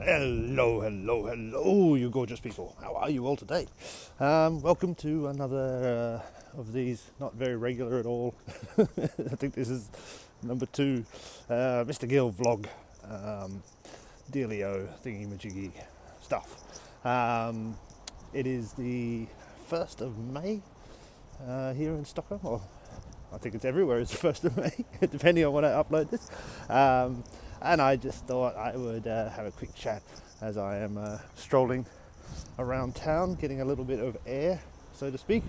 Hello, hello, hello, you gorgeous people. How are you all today? Welcome to another of these, not very regular at all. I think this is number 2, Mr.Gill vlog, dealio, thingy-majiggy stuff. It is the 1st of May here in Stockholm, or I think it's everywhere, it's the 1st of May, depending on when I upload this. And I just thought I would have a quick chat as I am strolling around town, getting a little bit of air, so to speak.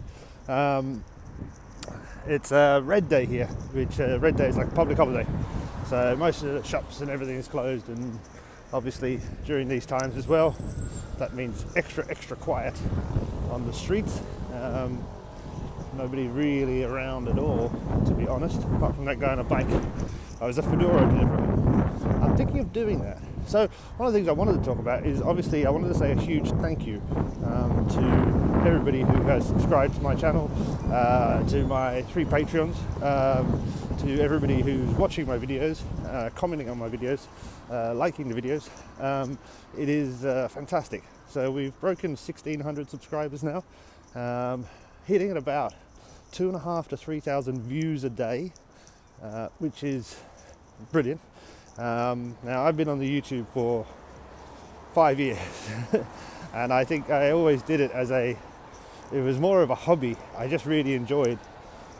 It's Red Day here, which Red Day is like a public holiday. So most of the shops and everything is closed, and obviously during these times as well, that means extra quiet on the streets. Nobody really around at all, to be honest, apart from that guy on a bike. I was a Fedora deliverer. I'm thinking of doing that. So one of the things I wanted to talk about is, obviously, I wanted to say a huge thank you to everybody who has subscribed to my channel, to my 3 Patreons, to everybody who's watching my videos, commenting on my videos, liking the videos. It is fantastic. So we've broken 1,600 subscribers now, hitting at about 2,500 to 3,000 views a day, which is brilliant. Now I've been on the YouTube for 5 years and I think I always did it as it was more of a hobby. I just really enjoyed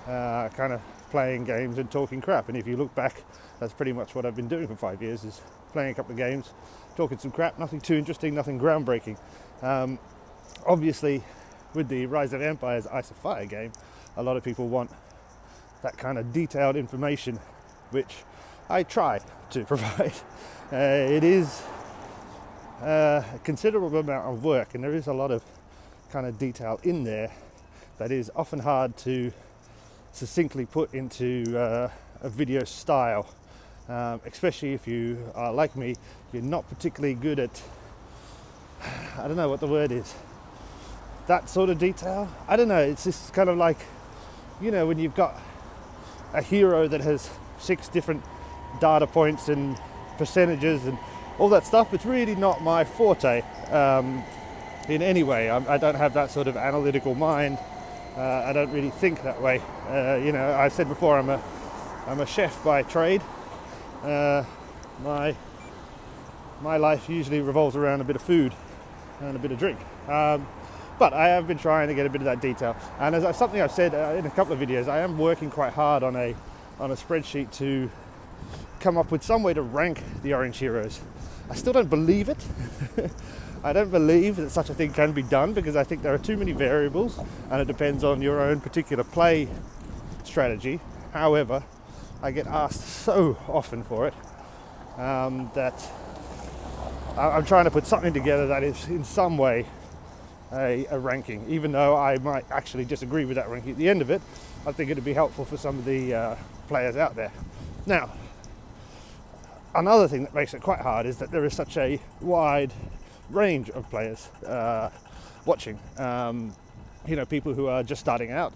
kind of playing games and talking crap, and if you look back, that's pretty much what I've been doing for 5 years, is playing a couple of games, talking some crap, nothing too interesting, nothing groundbreaking. Obviously with the Rise of Empires Ice of Fire game, a lot of people want that kind of detailed information, which I try to provide. It is a considerable amount of work, and there is a lot of kind of detail in there that is often hard to succinctly put into a video style, especially if you are like me, you're not particularly good at, I don't know what the word is, that sort of detail. I don't know, it's just kind of like, you know, when you've got a hero that has 6 different data points and percentages and all that stuff, it's really not my forte in any way. I don't have that sort of analytical mind. I don't really think that way. You know, I said before, I'm a chef by trade. My life usually revolves around a bit of food and a bit of drink. But I have been trying to get a bit of that detail, and as something I've said in a couple of videos, I am working quite hard on a spreadsheet to come up with some way to rank the orange heroes. I still don't believe it. I don't believe that such a thing can be done, because I think there are too many variables and it depends on your own particular play strategy. However, I get asked so often for it that I'm trying to put something together that is in some way a ranking, even though I might actually disagree with that ranking at the end of it. I think it'd be helpful for some of the players out there. Now, another thing that makes it quite hard is that there is such a wide range of players watching. You know, people who are just starting out,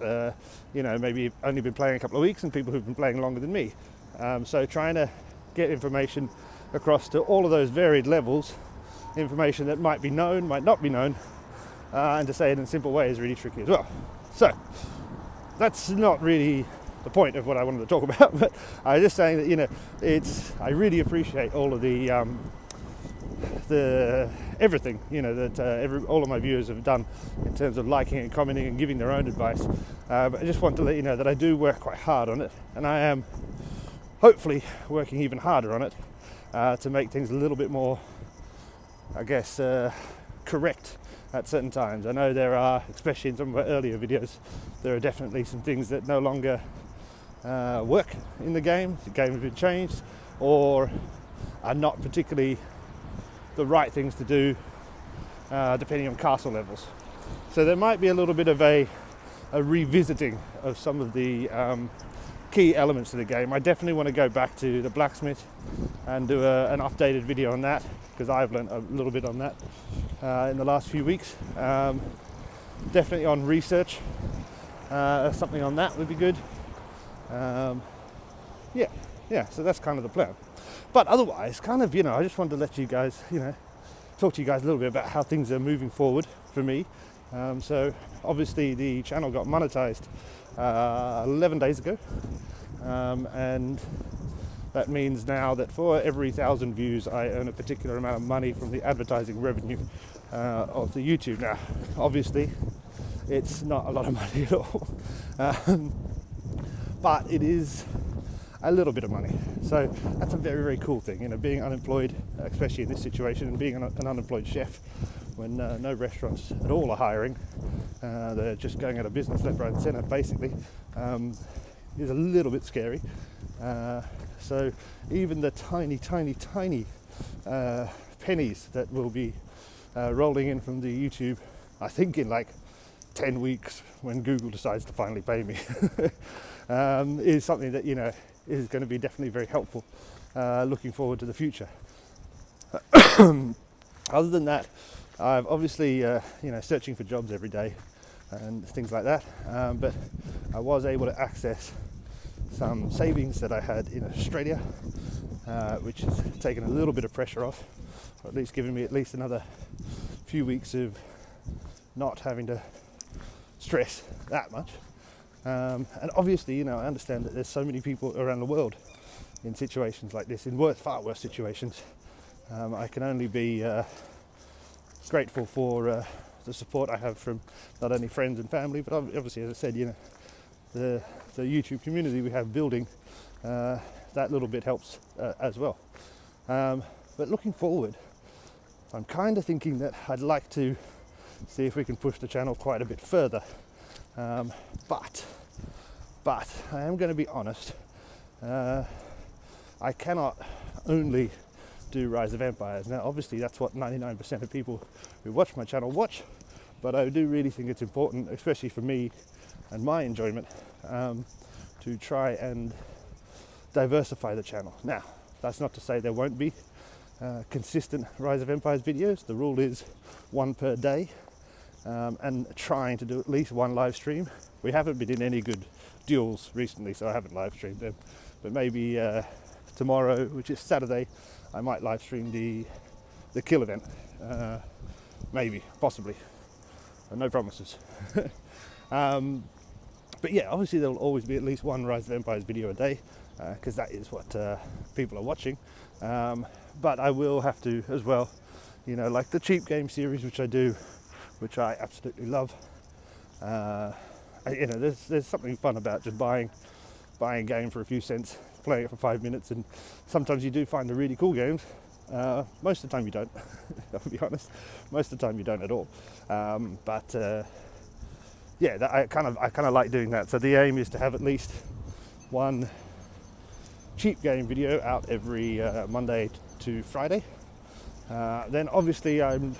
you know, maybe only been playing a couple of weeks, and people who've been playing longer than me. So trying to get information across to all of those varied levels, information that might be known, might not be known, and to say it in a simple way is really tricky as well. So that's not really the point of what I wanted to talk about, but I was just saying that, you know, I really appreciate all of the everything, you know, that all of my viewers have done in terms of liking and commenting and giving their own advice. But I just want to let you know that I do work quite hard on it, and I am hopefully working even harder on it to make things a little bit more, I guess, correct at certain times. I know there are, especially in some of my earlier videos, there are definitely some things that no longer work in the game. The game has been changed, or are not particularly the right things to do, depending on castle levels. So there might be a little bit of a revisiting of some of the key elements of the game. I definitely want to go back to the blacksmith and do an updated video on that, because I've learned a little bit on that in the last few weeks. Definitely on research, something on that would be good. Yeah, so that's kind of the plan. But otherwise, kind of, you know, I just wanted to let you guys, you know, talk to you guys a little bit about how things are moving forward for me. So obviously the channel got monetized 11 days ago, and that means now that for every 1,000 views I earn a particular amount of money from the advertising revenue of the YouTube. Now obviously it's not a lot of money at all, but it is a little bit of money. So that's a very, very cool thing, you know, being unemployed, especially in this situation, and being an unemployed chef when no restaurants at all are hiring. They're just going out of business left, right and centre, basically, is a little bit scary. So even the tiny pennies that will be rolling in from the YouTube, I think in like 10 weeks when Google decides to finally pay me, is something that, you know, is going to be definitely very helpful looking forward to the future. Other than that, I'm obviously you know, searching for jobs every day and things like that, but I was able to access some savings that I had in Australia, which has taken a little bit of pressure off, or at least given me at least another few weeks of not having to stress that much. And obviously, you know, I understand that there's so many people around the world in situations like this, in far worse situations. I can only be grateful for the support I have from not only friends and family, but obviously, as I said, you know, the YouTube community we have building, that little bit helps as well. But looking forward, I'm kind of thinking that I'd like to see if we can push the channel quite a bit further. But I am going to be honest, I cannot only do Rise of Empires. Now obviously that's what 99% of people who watch my channel watch, but I do really think it's important, especially for me and my enjoyment, to try and diversify the channel. Now that's not to say there won't be consistent Rise of Empires videos. The rule is one per day, and trying to do at least one live stream. We haven't been in any good duels recently, so I haven't live streamed them, but maybe tomorrow, which is Saturday, I might live stream the kill event. Maybe, possibly, no promises. But yeah, obviously there'll always be at least one Rise of Empires video a day, because that is what people are watching. But I will have to as well, you know, like the cheap game series, which I do, which I absolutely love. You know, there's something fun about just buying a game for a few cents, playing it for 5 minutes, and sometimes you do find the really cool games. Most of the time you don't. I'll be honest. Most of the time you don't at all. But yeah, I kind of like doing that. So the aim is to have at least one cheap game video out every Monday to Friday. Then obviously I'm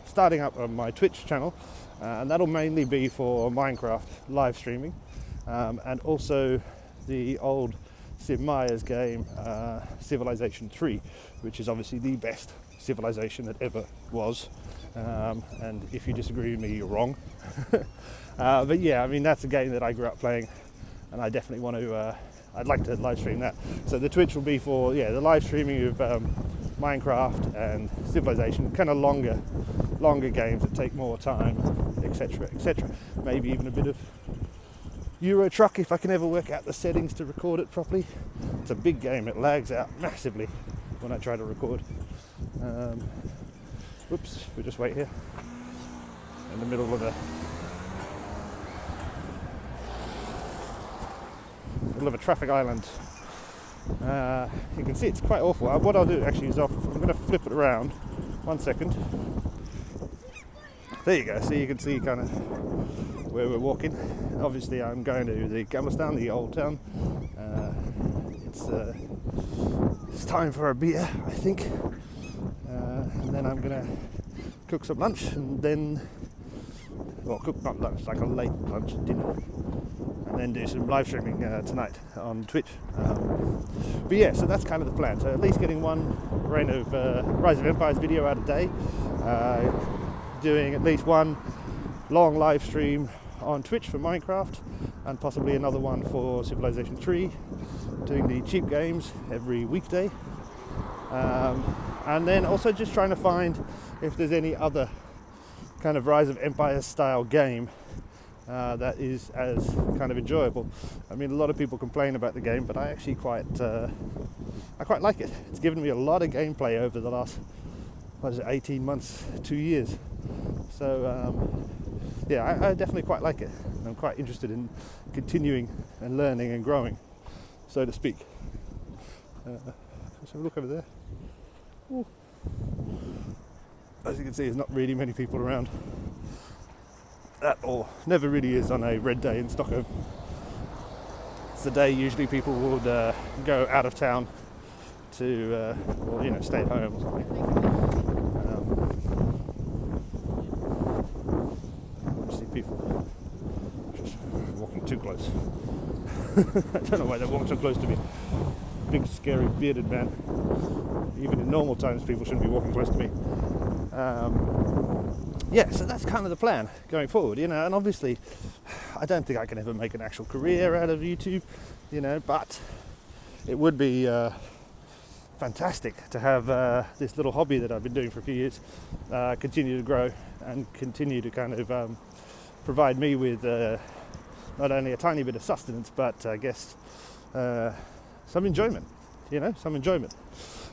starting up on my Twitch channel, and that'll mainly be for Minecraft live streaming, and also the old Sid Meier's game, Civilization 3, which is obviously the best civilization that ever was. And if you disagree with me, you're wrong. But yeah, I mean, that's a game that I grew up playing, and I definitely want to, I'd like to live stream that. So the Twitch will be for, yeah, the live streaming of Minecraft and Civilization, kind of longer games that take more time, etc., etc. Maybe even a bit of Euro Truck if I can ever work out the settings to record it properly. It's a big game, it lags out massively when I try to record. Whoops, we'll just wait here in the middle of a traffic island. You can see it's quite awful. What I'll do actually is I'm going to flip it around. 1 second. There you go. So you can see kind of where we're walking. Obviously I'm going to the Gamblestan, the old town. It's time for a beer, I think. And then I'm going to cook some lunch, and then, well, cook not lunch, like a late lunch, dinner, and then do some live streaming tonight on Twitch. But yeah, so that's kind of the plan. So at least getting one Reign of Rise of Empires video out a day, doing at least one long live stream on Twitch for Minecraft, and possibly another one for Civilization 3, doing the cheap games every weekday, And then also just trying to find if there's any other kind of Rise of Empires style game that is as kind of enjoyable. I mean, a lot of people complain about the game, but I actually quite like it. It's given me a lot of gameplay over the last 18 months, 2 years. So yeah, I definitely quite like it. I'm quite interested in continuing and learning and growing, so to speak. Let's have a look over there. Ooh. As you can see, there's not really many people around at all. Never really is on a red day in Stockholm. It's the day usually people would go out of town to, stay at home or something. I see people just walking too close. I don't know why they walk so close to me. Big, scary, bearded man. Even in normal times, people shouldn't be walking close to me. Yeah, so that's kind of the plan going forward, and obviously I don't think I can ever make an actual career out of YouTube, but it would be fantastic to have this little hobby that I've been doing for a few years continue to grow and continue to kind of provide me with not only a tiny bit of sustenance, but I guess some enjoyment, some enjoyment.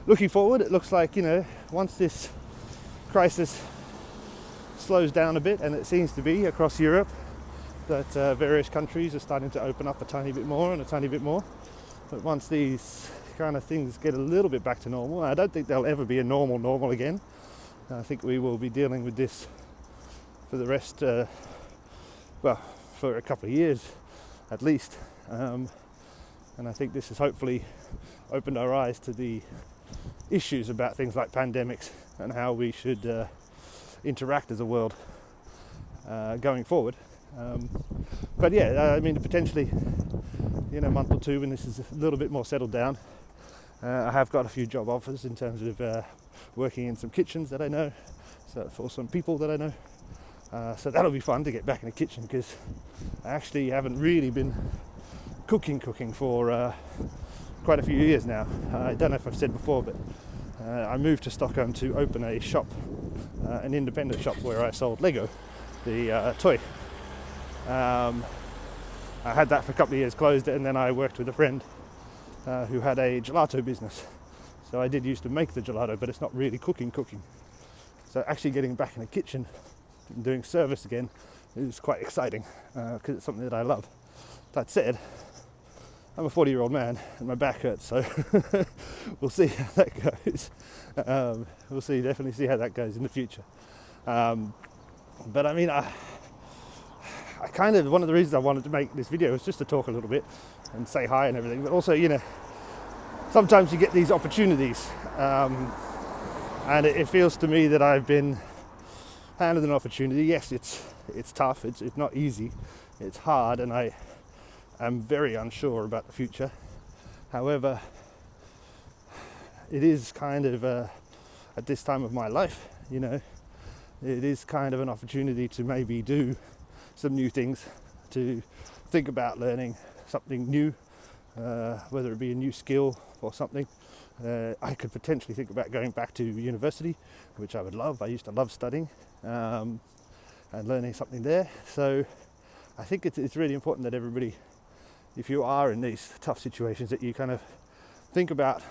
Looking forward, it looks like, once this crisis slows down a bit, and it seems to be across Europe, that various countries are starting to open up a tiny bit more and a tiny bit more. But once these kind of things get a little bit back to normal, I don't think there'll ever be a normal again. I think we will be dealing with this for the rest, for a couple of years at least. And I think this has hopefully opened our eyes to the issues about things like pandemics and how we should interact as a world going forward. But yeah, I mean, potentially, a month or two when this is a little bit more settled down, I have got a few job offers in terms of working in some kitchens that I know, so for some people that I know. So that'll be fun to get back in the kitchen, because I actually haven't really been cooking for quite a few years now. I don't know if I've said before, but I moved to Stockholm to open a shop, an independent shop where I sold Lego, the toy. I had that for a couple of years, closed it, and then I worked with a friend who had a gelato business. So I did used to make the gelato, but it's not really cooking. So actually getting back in the kitchen and doing service again is quite exciting, because it's something that I love. That said, I'm a 40-year-old man and my back hurts, so we'll see how that goes. We'll definitely see how that goes in the future. But I mean, I kind of, one of the reasons I wanted to make this video was just to talk a little bit and say hi and everything, but also, sometimes you get these opportunities, and it feels to me that I've been handed an opportunity. Yes, it's tough, it's not easy, it's hard, and I am very unsure about the future. However, it is kind of at this time of my life, it is kind of an opportunity to maybe do some new things, to think about learning something new, whether it be a new skill or something. I could potentially think about going back to university, which I would love. I used to love studying and learning something there. So I think it's really important that everybody, if you are in these tough situations, that you kind of think about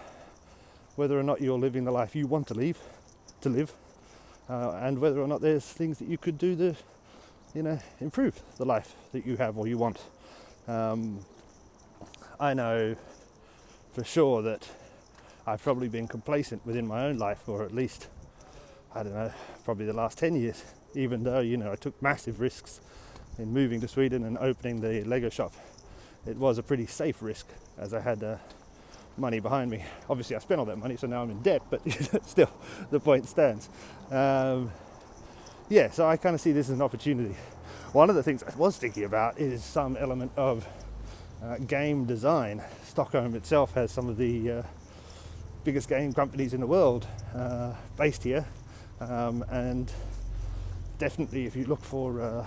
whether or not you're living the life you want to live, and whether or not there's things that you could do to, improve the life that you have or you want. I know for sure that I've probably been complacent within my own life, or at least, I don't know, probably the last 10 years, even though, I took massive risks in moving to Sweden and opening the Lego shop. It was a pretty safe risk, as I had money behind me. Obviously I spent all that money, so now I'm in debt, but still the point stands. So I kind of see this as an opportunity. One of the things I was thinking about is some element of game design. Stockholm itself has some of the biggest game companies in the world based here, and definitely if you look for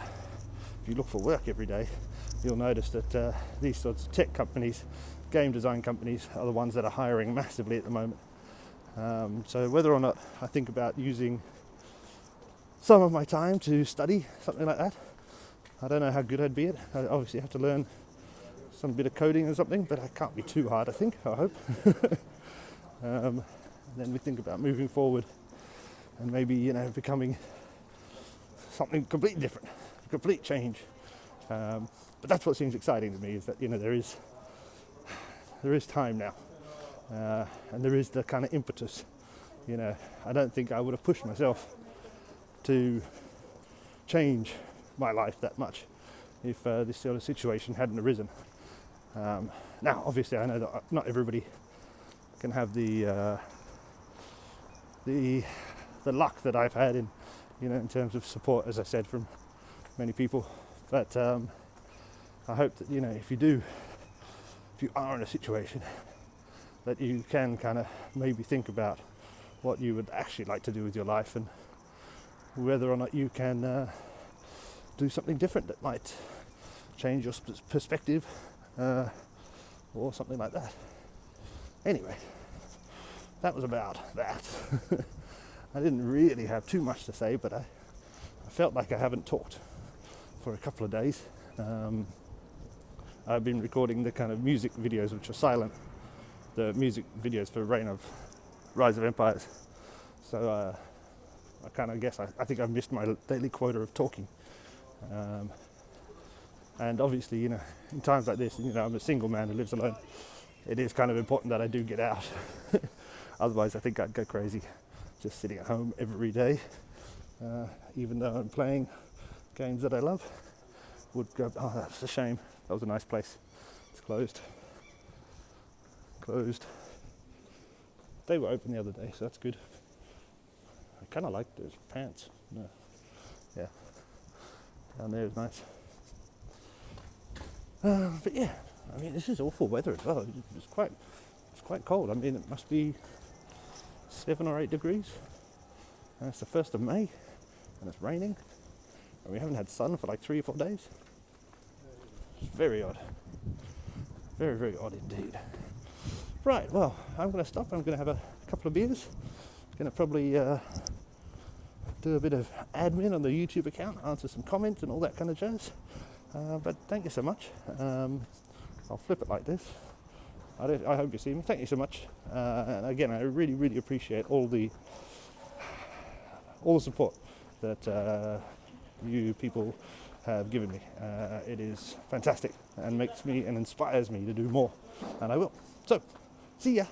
work every day, you'll notice that these sorts of tech companies, game design companies, are the ones that are hiring massively at the moment. So whether or not I think about using some of my time to study something like that, I don't know how good I'd be at. I obviously have to learn some bit of coding or something, but I can't be too hard, I think, I hope. Then we think about moving forward and maybe, becoming something completely different, complete change. But that's what seems exciting to me, is that, there is time now, and there is the kind of impetus. I don't think I would have pushed myself to change my life that much if this sort of situation hadn't arisen. Now, obviously, I know that not everybody can have the luck that I've had in terms of support, as I said, from many people. But I hope that if you are in a situation, that you can kind of maybe think about what you would actually like to do with your life, and whether or not you can do something different that might change your perspective, or something like that. Anyway, that was about that. I didn't really have too much to say, but I felt like I haven't talked for a couple of days. I've been recording the kind of music videos which are silent, the music videos for Rise of Empires. So I kind of guess I think I've missed my daily quota of talking. And obviously, in times like this, I'm a single man who lives alone. It is kind of important that I do get out. Otherwise, I think I'd go crazy just sitting at home every day, even though I'm playing games that I love. Would go, oh, that's a shame. That was a nice place. It's closed. They were open the other day, so that's good. I kind of like those pants. No. Yeah. Down there is nice. But yeah, I mean, this is awful weather as well. It's quite cold. I mean, it must be 7 or 8 degrees. And it's the 1st of May, and it's raining. And we haven't had sun for like 3 or 4 days. It's very odd. Very, very odd indeed. Right, well, I'm going to stop. I'm going to have a couple of beers. I'm going to probably do a bit of admin on the YouTube account, answer some comments and all that kind of jazz. But thank you so much. I'll flip it like this. I hope you see me. Thank you so much. And again, I really, really appreciate all the support that you people have given me. It is fantastic and makes me and inspires me to do more. And I will. So, see ya.